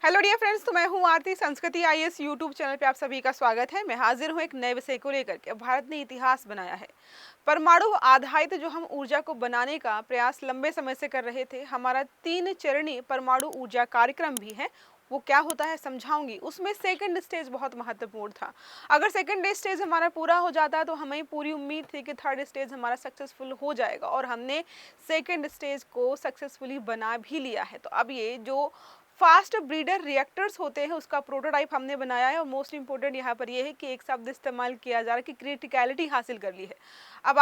Hello dear friends, तो मैं हूं आरती। संस्कृति आईएएस यूट्यूब चैनल पे आप सभी का स्वागत है। मैं हाजिर हूं एक नए विषय को लेकर के। भारत ने इतिहास बनाया है। परमाणु आधारित जो हम ऊर्जा को बनाने का प्रयास लंबे समय से कर रहे थे। हमारा 3 चरणीय परमाणु ऊर्जा कार्यक्रम भी है। वो क्या होता है समझाऊंगी। उसमें सेकंड स्टेज बहुत महत्वपूर्ण था। अगर सेकंड स्टेज हमारा पूरा हो जाता तो हमें पूरी उम्मीद थी कि थर्ड स्टेज हमारा सक्सेसफुल हो जाएगा, और हमने सेकंड स्टेज को सक्सेसफुली बना भी लिया है। तो अब ये जो फास्ट ब्रीडर रिएक्टर्स होते हैं उसका प्रोटोटाइप हमने बनाया है। और मोस्ट इंपॉर्टेंट यहाँ पर यह है कि एक शब्द इस्तेमाल किया जा रहा है कि क्रिटिकलिटी हासिल कर ली है। अब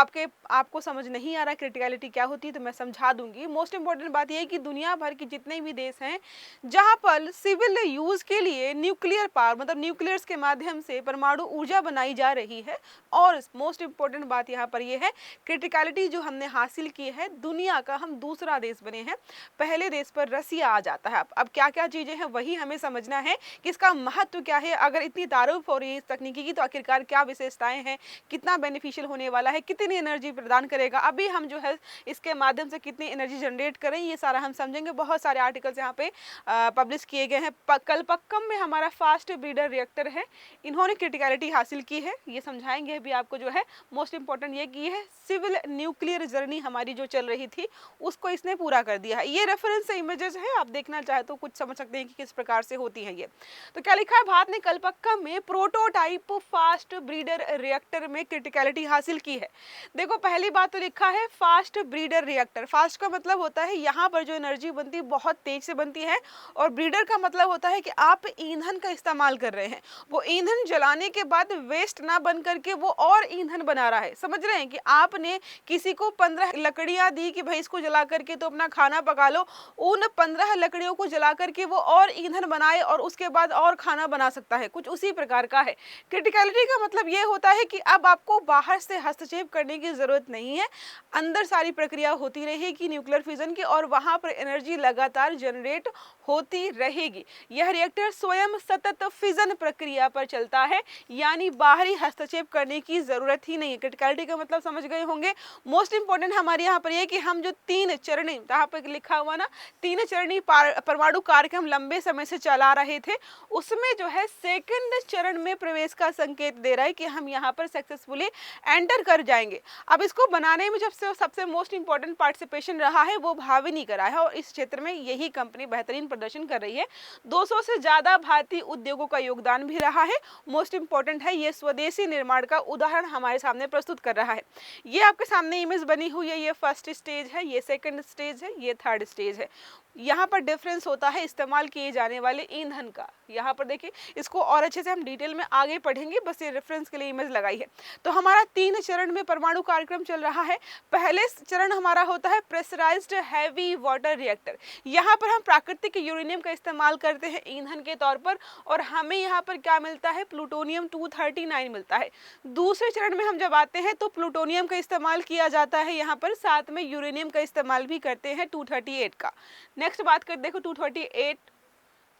आपको समझ नहीं आ रहा क्रिटिकलिटी क्या होती है, तो मैं समझा दूंगी। मोस्ट इंपॉर्टेंट बात यह है कि दुनिया भर के जितने भी देश हैं जहां पर सिविल यूज के लिए न्यूक्लियर पावर मतलब न्यूक्लियर्स के माध्यम से परमाणु ऊर्जा बनाई जा रही है। और मोस्ट इंपॉर्टेंट बात यहाँ पर यह है क्रिटिकलिटी जो हमने हासिल की है, दुनिया का हम दूसरा देश बने हैं। पहले देश पर रसिया आ जाता है। अब क्या क्या चीजें हैं वही हमें समझना है कि इसका महत्व क्या है। अगर इतनी तारीफ हो रही है इस तकनीकी की, तो आखिरकार क्या विशेषताएं हैं, कितना बेनिफिशियल होने वाला है, कितनी एनर्जी प्रदान करेगा, अभी हम जो है इसके माध्यम से कितनी एनर्जी जनरेट करें, ये सारा हम समझेंगे। बहुत सारे आर्टिकल्स यहाँ पे पब्लिश किए गए हैं। कलपक्कम में हमारा फास्ट ब्रीडर रिएक्टर है, इन्होंने क्रिटिकलिटी हासिल की है, ये समझाएंगे अभी आपको। जो है मोस्ट इंपॉर्टेंट ये कि है सिविल न्यूक्लियर जर्नी हमारी जो चल रही थी उसको इसने पूरा कर दिया है। ये रेफरेंस इमेजेस है, आप देखना चाहे तो कुछ समझ सकते हैं कि किस प्रकार से होती है ये। तो क्या लिखा है, भारत ने कलपक्कम में प्रोटोटाइप फास्ट ब्रीडर रिएक्टर में क्रिटिकलिटी हासिल की है। देखो पहली बात तो लिखा है फास्ट ब्रीडर रिएक्टर। फास्ट का मतलब होता है यहाँ पर जो एनर्जी बनती है बहुत तेज से बनती है, और ब्रीडर का मतलब होता है कि आप ईंधन का इस्तेमाल कर रहे हैं। वो ईंधन जलाने के बाद वेस्ट ना बन करके वो और ईंधन बना रहा है। समझ रहे हैं कि आपने किसी को 15 लकड़ियां दी कि भाई इसको जला करके तो अपना खाना पका लो, उन 15 लकड़ियों को जला करके वो और ईंधन बनाए और उसके बाद और खाना बना सकता है। कुछ उसी प्रकार का है। क्रिटिकलिटी का मतलब ये होता है कि अब आपको बाहर से हस्तक्षेप करने की जरूरत नहीं है, अंदर सारी प्रक्रिया होती रहेगी न्यूक्लियर फिजन की, और वहां पर एनर्जी लगातार जनरेट होती रहेगी। यह रिएक्टर स्वयं सतत फिजन प्रक्रिया पर चलता है, यानी बाहरी हस्तक्षेप करने की जरूरत ही नहीं है। क्रिटिकलिटी का मतलब समझ गए होंगे। मोस्ट इंपॉर्टेंट हमारे यहाँ पर यह कि हम जो 3 चरणीय, यहाँ पर लिखा हुआ ना 3 चरणीय परमाणु कार्यक्रम लंबे समय से चला रहे थे, उसमें जो है सेकंड चरण में प्रवेश का संकेत दे रहा है कि हम यहाँ पर सक्सेसफुली एंटर कर जाएंगे। अब इसको बनाने में जब से सबसे मोस्ट इंपॉर्टेंट पार्टिसिपेशन रहा है वो भाविनी का रहा है, और इस क्षेत्र में यही कंपनी बेहतरीन प्रदर्शन कर रही है। 200 से ज्यादा भारतीय उद्योगों का योगदान भी रहा है। मोस्ट इंपॉर्टेंट है ये स्वदेशी निर्माण का उदाहरण हमारे सामने प्रस्तुत कर रहा है। ये आपके सामने इमेज बनी हुई है, ये फर्स्ट स्टेज है, ये सेकंड स्टेज है, ये थर्ड स्टेज है। यहाँ पर डिफरेंस होता है इस्तेमाल किए जाने वाले ईंधन का। यहाँ पर देखिए, इसको और अच्छे से हम डिटेल में आगे पढ़ेंगे, बस ये रेफरेंस के लिए इमेज लगाई है। तो हमारा 3 चरण में परमाणु कार्यक्रम चल रहा है। पहले चरण हमारा होता है प्रेशराइज्ड हैवी वाटर रिएक्टर। यहाँ पर हम प्राकृतिक यूरेनियम का इस्तेमाल करते हैं ईंधन के तौर पर, और हमें यहाँ पर क्या मिलता है, प्लूटोनियम 239 मिलता है। दूसरे चरण में हम जब आते हैं तो प्लूटोनियम का इस्तेमाल किया जाता है यहाँ पर, साथ में यूरेनियम का इस्तेमाल भी करते हैं 238 का। नेक्स्ट बात कर देखो, 238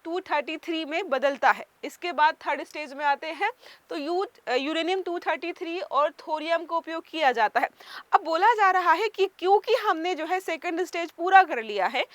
233 में बदलता है। इसके बाद थर्ड स्टेज में आते हैं तो यूरेनियम 233 और थोरियम का उपयोग किया जाता है। अब बोला जा रहा है कि क्योंकि हमने जो है सेकंड स्टेज पूरा कर लिया है,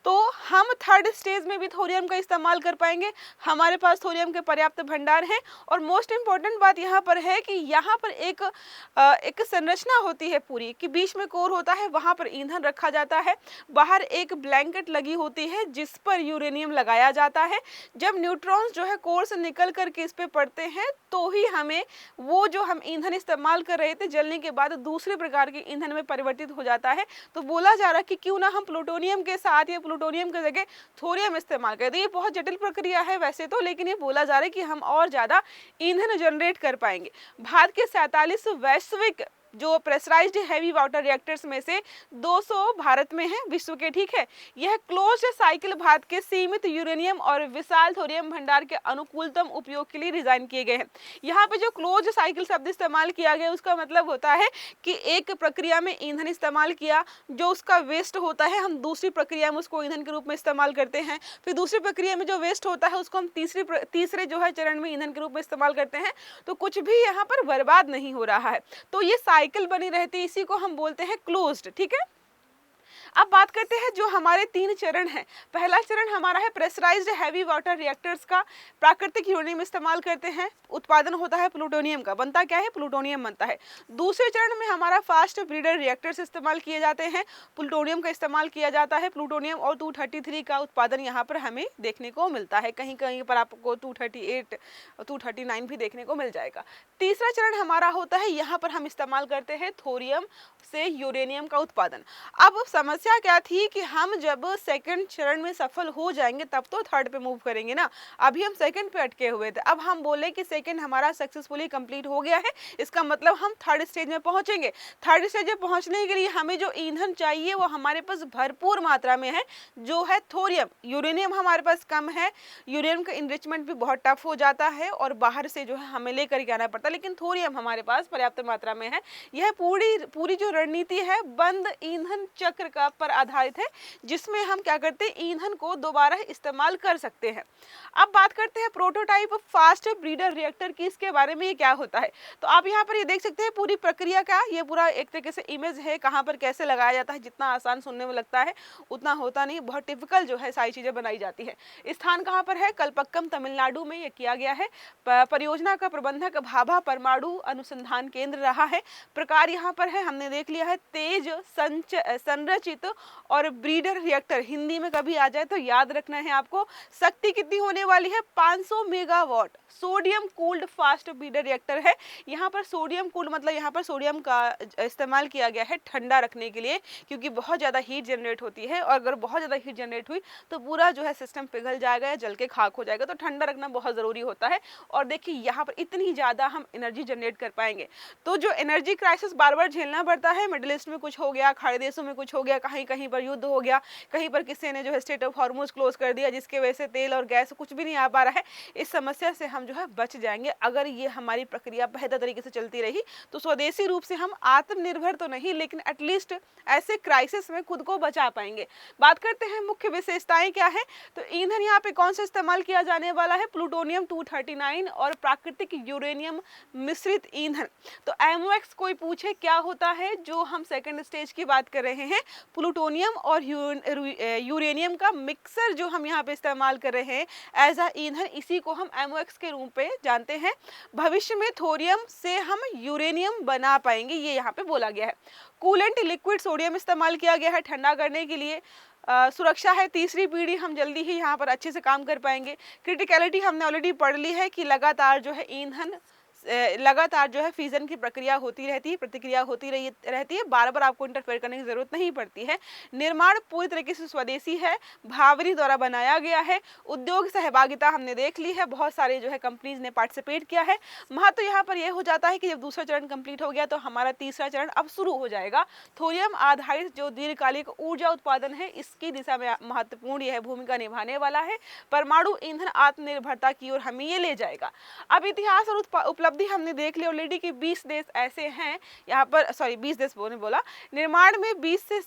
तो हम थर्ड स्टेज में भी थोरियम का इस्तेमाल कर पाएंगे। हमारे पास थोरियम के पर्याप्त भंडार हैं। और मोस्ट इंपॉर्टेंट बात यहाँ पर है कि यहाँ पर एक संरचना होती है पूरी, कि बीच में कोर होता है, वहाँ पर ईंधन रखा जाता है, बाहर एक ब्लैंकेट लगी होती है जिस पर यूरेनियम लगाया जाता है। जब न्यूट्रॉन्स जो है कोर से निकल करके इस पे पड़ते हैं तो ही हमें वो जो हम ईंधन इस्तेमाल कर रहे थे जलने के बाद दूसरे प्रकार के ईंधन में परिवर्तित हो जाता है। तो बोला जा रहा है कि क्यों ना हम प्लूटोनियम के साथ या प्लूटोनियम की जगह थोरियम इस्तेमाल करें। ये बहुत जटिल प्रक्रिया है वैसे तो, लेकिन ये बोला जा रहा है कि हम और ज्यादा ईंधन जनरेट कर पाएंगे। भारत के 47 वैश्विक जो प्रेशराइज्ड हैवी वाटर रिएक्टर्स में से 200 भारत में है, विश्व के, ठीक है। यह क्लोज्ड साइकिल भारत के सीमित यूरेनियम और विशाल थोरियम भंडार के अनुकूलतम उपयोग के लिए डिजाइन किए गए हैं। यहाँ पे जो क्लोज्ड साइकिल शब्द इस्तेमाल किया गया उसका मतलब होता है कि एक प्रक्रिया में ईंधन इस्तेमाल किया, जो उसका वेस्ट होता है हम दूसरी प्रक्रिया में उसको ईंधन के रूप में इस्तेमाल करते हैं। फिर दूसरी प्रक्रिया में जो वेस्ट होता है उसको हम तीसरे जो है चरण में ईंधन के रूप में इस्तेमाल करते हैं। तो कुछ भी यहाँ पर बर्बाद नहीं हो रहा है। तो ये साइकिल बनी रहती है, इसी को हम बोलते हैं क्लोज्ड, ठीक है। अब बात करते हैं जो हमारे 3 चरण हैं। पहला चरण हमारा है प्रेशराइज्ड हैवी वाटर रिएक्टर्स का। प्राकृतिक यूरेनियम इस्तेमाल करते हैं, उत्पादन होता है प्लूटोनियम का। बनता क्या है? प्लूटोनियम बनता है। दूसरे चरण में हमारा फास्ट ब्रीडर रिएक्टर्स इस्तेमाल किए जाते हैं, प्लूटोनियम का इस्तेमाल किया जाता है। प्लूटोनियम और 233 का उत्पादन यहाँ पर हमें देखने को मिलता है। कहीं कहीं पर आपको 238, 239 भी देखने को मिल जाएगा। तीसरा चरण हमारा होता है, यहाँ पर हम इस्तेमाल करते हैं थोरियम से यूरेनियम का उत्पादन। अब समस्या क्या थी कि हम जब सेकंड चरण में सफल हो जाएंगे तब तो थर्ड पे मूव करेंगे ना। अभी हम सेकंड पे अटके हुए थे, अब हम बोले कि सेकंड हमारा सक्सेसफुली कंप्लीट हो गया है, इसका मतलब हम थर्ड स्टेज में पहुंचेंगे। थर्ड स्टेज में पहुंचने के लिए हमें जो ईंधन चाहिए वो हमारे पास भरपूर मात्रा में है, जो है थोरियम। यूरेनियम हमारे पास कम है, यूरेनियम का इनरिचमेंट भी बहुत टफ हो जाता है और बाहर से जो है हमें लेकर के आना पड़ता है, लेकिन थोरियम हमारे पास पर्याप्त मात्रा में है। यह पूरी जो रणनीति है बंद ईंधन चक्र का पर आधारित है, जिसमें हम क्या करते हैं, ईंधन को दोबारा इस्तेमाल कर सकते हैं। अब बात करते हैं प्रोटोटाइप फास्ट ब्रीडर रिएक्टर की, इसके बारे में ये क्या होता है। तो आप यहाँ पर ये देख सकते हैं पूरी प्रक्रिया का, ये पूरा एक तरीके से इमेज है कहाँ पर कैसे लगाया जाता है। जितना आसान सुनने में लगता है उतना होता नहीं, बहुत टिपिकल जो है सारी चीजें बनाई जाती है। स्थान कहाँ पर है? कलपक्कम तमिलनाडु में ये किया गया है। परियोजना का प्रबंधक भाभा परमाणु अनुसंधान केंद्र रहा है। प्रकार यहाँ पर है, हमने देख लिया है, तेज संरचित और ब्रीडर रिएक्टर। हिंदी में कभी आ जाए तो याद रखना है आपको। शक्ति कितनी होने वाली है? 500 megawatt. Sodium cooled fast breeder reactor है। यहाँ पर सोडियम कूल्ड मतलब यहाँ पर सोडियम का इस्तेमाल किया गया है ठंडा रखने के लिए, क्योंकि बहुत ज़्यादा हीट जनरेट होती है और अगर बहुत ज़्यादा हीट जनरेट हुई तो पूरा जो है सिस्टम पिघल जाएगा या जल के खाक हो जाएगा, तो ठंडा रखना बहुत ज़रूरी होता है। और देखिए यहाँ पर इतनी ज़्यादा हम एनर्जी जनरेट कर पाएंगे। तो जो एनर्जी क्राइसिस बार बार झेलना पड़ता है, मिडिल ईस्ट में कुछ हो गया, खाड़ी देशों में कुछ हो गया, कहीं कहीं पर युद्ध हो गया, कहीं पर किसी ने जो है स्ट्रेट ऑफ हॉर्मुज क्लोज कर दिया, जिसके वजह से तेल और गैस कुछ भी नहीं आ पा रहा है। इस समस्या से हम जो है बच जाएंगे अगर ये हमारी प्रक्रिया बेहतर तरीके से चलती रही। तो स्वदेशी रूप से हम आत्मनिर्भर तो नहीं, लेकिन एटलीस्ट ऐसे क्राइसिस में खुद को बचा पाएंगे। बात करते हैं मुख्य विशेषताएं क्या है। तो ईंधन यहाँ पे कौन सा इस्तेमाल किया जाने वाला है? प्लूटोनियम 239 और प्राकृतिक यूरेनियम मिश्रित ईंधन। तो एमओएक्स कोई पूछे क्या होता है, जो हम सेकंड स्टेज की बात कर रहे हैं, प्लूटोनियम और यूरेनियम का मिक्सर जो हम यहाँ पे इस्तेमाल कर रहे हैं एज अ ईंधन, इसी को हम एमओएक्स के रूप में जानते हैं। भविष्य में थोरियम से हम यूरेनियम बना पाएंगे, ये यहाँ पे बोला गया है। कूलेंट लिक्विड सोडियम इस्तेमाल किया गया है ठंडा करने के लिए। सुरक्षा है तीसरी पीढ़ी, हम जल्दी ही यहाँ पर अच्छे से काम कर पाएंगे। क्रिटिकलिटी हमने ऑलरेडी पढ़ ली है कि लगातार जो है ईंधन लगातार जो है फिजन की प्रक्रिया होती रहती है, प्रतिक्रिया होती रहती है, बार बार आपको इंटरफेयर करने की जरूरत नहीं पड़ती है। निर्माण पूरी तरीके से स्वदेशी है, भावरी द्वारा बनाया गया है। उद्योग सहभागिता हमने देख ली है, बहुत सारे जो है कंपनीज ने पार्टिसिपेट किया है। महत्व यहाँ पर यह हो जाता है कि जब दूसरा चरण कंप्लीट हो गया तो हमारा तीसरा चरण अब शुरू हो जाएगा। थोरियम आधारित जो दीर्घकालिक ऊर्जा उत्पादन है, इसकी दिशा में महत्वपूर्ण यह भूमिका निभाने वाला है। परमाणु ईंधन आत्मनिर्भरता की ओर हमें ये ले जाएगा। अब इतिहास और उपलब्धि हमने देख ली ऑलरेडी कि 20 देश ऐसे हैं यहाँ पर, सॉरी 20 देश बोला, निर्माण में 20 से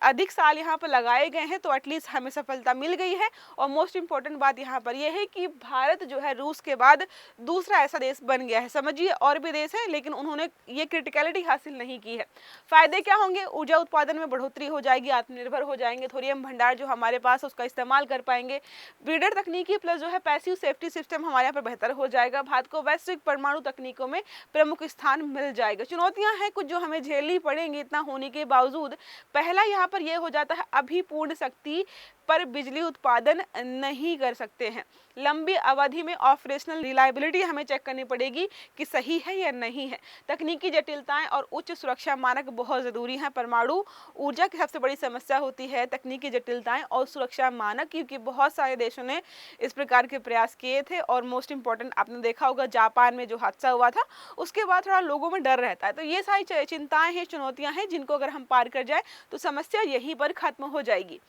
अधिक साल यहाँ पर लगाए गए हैं, तो एटलीस्ट हमें सफलता मिल गई है। और मोस्ट इंपॉर्टेंट बात यहाँ पर यह है कि भारत जो है रूस के बाद दूसरा ऐसा देश बन गया है। समझिए और भी देश हैं लेकिन उन्होंने ये क्रिटिकलिटी हासिल नहीं की है। फायदे क्या होंगे? ऊर्जा उत्पादन में बढ़ोतरी हो जाएगी, आत्मनिर्भर हो जाएंगे, थोरियम भंडार जो हमारे पास उसका इस्तेमाल कर पाएंगे, ब्रीडर तकनीकी प्लस जो है पैसिव सेफ्टी सिस्टम हमारे यहाँ पर बेहतर हो जाएगा। भारत को वैश्विक परमाणु तकनीकों में प्रमुख स्थान मिल जाएगा। चुनौतियां हैं कुछ जो हमें झेलनी पड़ेंगी, इतना होने के बावजूद। पहला यहाँ पर यह हो जाता है, अभी पूर्ण शक्ति पर बिजली उत्पादन नहीं कर सकते हैं। लंबी अवधि में ऑपरेशनल रिलायबिलिटी हमें चेक करनी पड़ेगी कि सही है या नहीं है। तकनीकी जटिलताएं और उच्च सुरक्षा मानक बहुत ज़रूरी हैं। परमाणु ऊर्जा की सबसे बड़ी समस्या होती है तकनीकी जटिलताएं और सुरक्षा मानक, क्योंकि बहुत सारे देशों ने इस प्रकार के प्रयास किए थे। और मोस्ट इंपॉर्टेंट आपने देखा होगा जापान में जो हादसा हुआ था, उसके बाद थोड़ा लोगों में डर रहता है। तो ये सारी चिंताएं हैं, चुनौतियां हैं, जिनको अगर हम पार कर जाए तो समस्या यहीं पर खत्म हो जाएगी।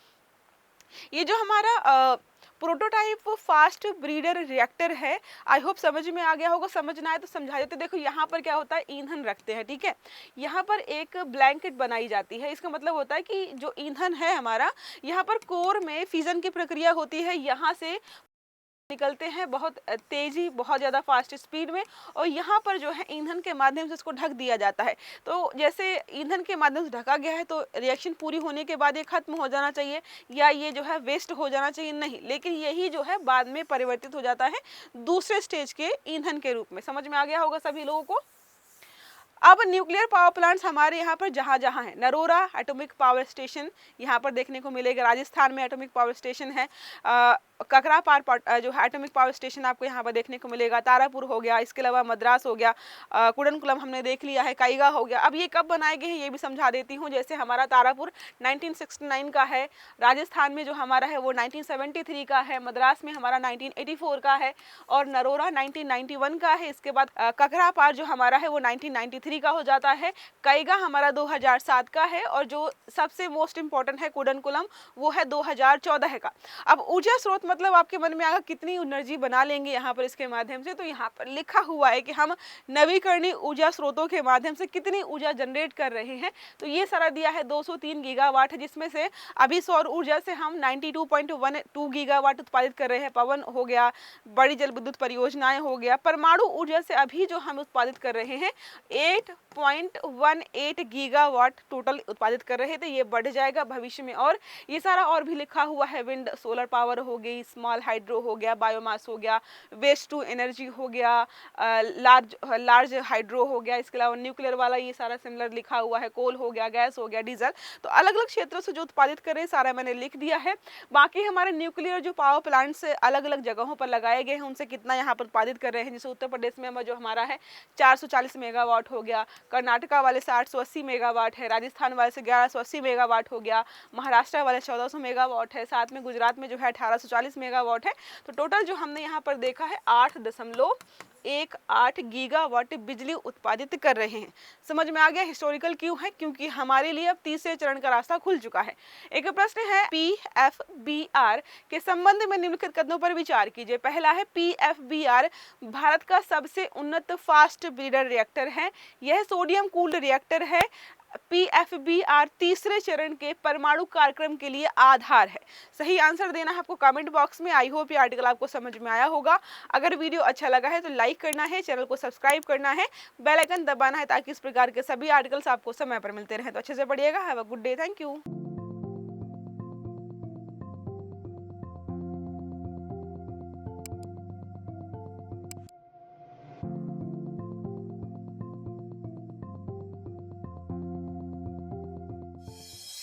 ये जो हमारा प्रोटोटाइप फास्ट ब्रीडर रिएक्टर है, आई होप समझ में आ गया होगा। समझना है तो समझा देते। देखो यहाँ पर क्या होता है, ईंधन रखते हैं, ठीक है। यहाँ पर एक ब्लैंकेट बनाई जाती है, इसका मतलब होता है कि जो ईंधन है हमारा, यहाँ पर कोर में फिजन की प्रक्रिया होती है, यहाँ से निकलते हैं बहुत तेजी, बहुत ज़्यादा फास्ट स्पीड में, और यहाँ पर जो है ईंधन के माध्यम से इसको ढक दिया जाता है। तो जैसे ईंधन के माध्यम से ढका गया है तो रिएक्शन पूरी होने के बाद ये खत्म हो जाना चाहिए या ये जो है वेस्ट हो जाना चाहिए, नहीं, लेकिन यही जो है बाद में परिवर्तित हो जाता है दूसरे स्टेज के ईंधन के रूप में। समझ में आ गया होगा सभी लोगों को। अब न्यूक्लियर पावर प्लांट्स हमारे यहाँ पर जहाँ जहाँ है, नरोरा एटॉमिक पावर स्टेशन यहाँ पर देखने को मिलेगा, राजस्थान में एटॉमिक पावर स्टेशन है, ककरा पार जो है एटॉमिक पावर स्टेशन आपको यहाँ पर देखने को मिलेगा, तारापुर हो गया, इसके अलावा मद्रास हो गया, कुडनकुलम हमने देख लिया है, काइगा हो गया। अब ये कब बनाए गए हैं ये भी समझा देती हूँ। जैसे हमारा तारापुर 1969 का है, राजस्थान में जो हमारा है वो 1973 का है, मद्रास में हमारा 1984 का है, और नरोरा 1991 का है। इसके बाद ककरा पार जो हमारा है वो 1993 का हो जाता है, काइगा हमारा 2007 का है, और जो सबसे मोस्ट इंपॉर्टेंट है कुडनकुलम वो है 2014 का। अब ऊर्जा स्रोत मतलब आपके मन में आएगा कितनी एनर्जी बना लेंगे यहाँ पर इसके माध्यम से, तो यहाँ पर लिखा हुआ है कि हम नवीकरणीय ऊर्जा स्रोतों के माध्यम से कितनी ऊर्जा जनरेट कर रहे हैं। तो ये सारा दिया है 203 गीगावाट है, जिसमें से अभी सौर ऊर्जा से हम 92.12 गीगावाट उत्पादित कर रहे हैं, पवन हो गया, बड़ी जल विद्युत परियोजनाएं हो गया। परमाणु ऊर्जा से अभी जो हम उत्पादित कर रहे हैं 8.18 गीगावाट टोटल उत्पादित कर रहे थे, ये बढ़ जाएगा भविष्य में। और ये सारा और भी लिखा हुआ है, विंड सोलर पावर हो गई, स्मॉल हाइड्रो हो गया, बायोमास हो गया, वेस्ट टू एनर्जी हो गया, लार्ज हाइड्रो हो गया, इसके अलावा न्यूक्लियर वाला ये सारा सिमिलर लिखा हुआ है, कोल हो गया, गैस हो गया, डीजल। तो अलग अलग क्षेत्रों से जो उत्पादित कर रहे हैं सारा मैंने लिख दिया है। बाकी हमारे न्यूक्लियर जो पावर प्लांट्स अलग अलग जगहों पर लगाए गए हैं उनसे कितना यहाँ पर उत्पादित कर रहे हैं, जैसे उत्तर प्रदेश में जो हमारा है 440 मेगावाट हो गया, कर्नाटका वाले से 880 मेगावाट है, राजस्थान वाले से 1180 मेगावाट हो गया, महाराष्ट्र वाले 1400 मेगावाट है, साथ में गुजरात में जो है 1840 मेगावाट है। तो टोटल जो हमने यहाँ पर देखा है 8.18 गीगावाट बिजली उत्पादित कर रहे हैं। समझ में आ गया हिस्टोरिकल क्यों है, क्योंकि हमारे लिए अब तीसरे चरण का रास्ता खुल चुका है। एक प्रश्न है PFBR के संबंध में निम्नलिखित कदमों पर विचार कीजिए। पहला है PFBR भारत का सबसे उन्नत फास्ट ब्रीडर रिएक्टर है, यह सोडियम कूल्ड रिएक्टर है। PFBR तीसरे चरण के परमाणु कार्यक्रम के लिए आधार है। सही आंसर देना है आपको कमेंट बॉक्स में। आई होप ये आर्टिकल आपको समझ में आया होगा। अगर वीडियो अच्छा लगा है तो लाइक करना है, चैनल को सब्सक्राइब करना है, बेल आइकन दबाना है ताकि इस प्रकार के सभी आर्टिकल्स आपको समय पर मिलते रहें। तो अच्छे से पढ़िएगा। Have a good day. Thank you.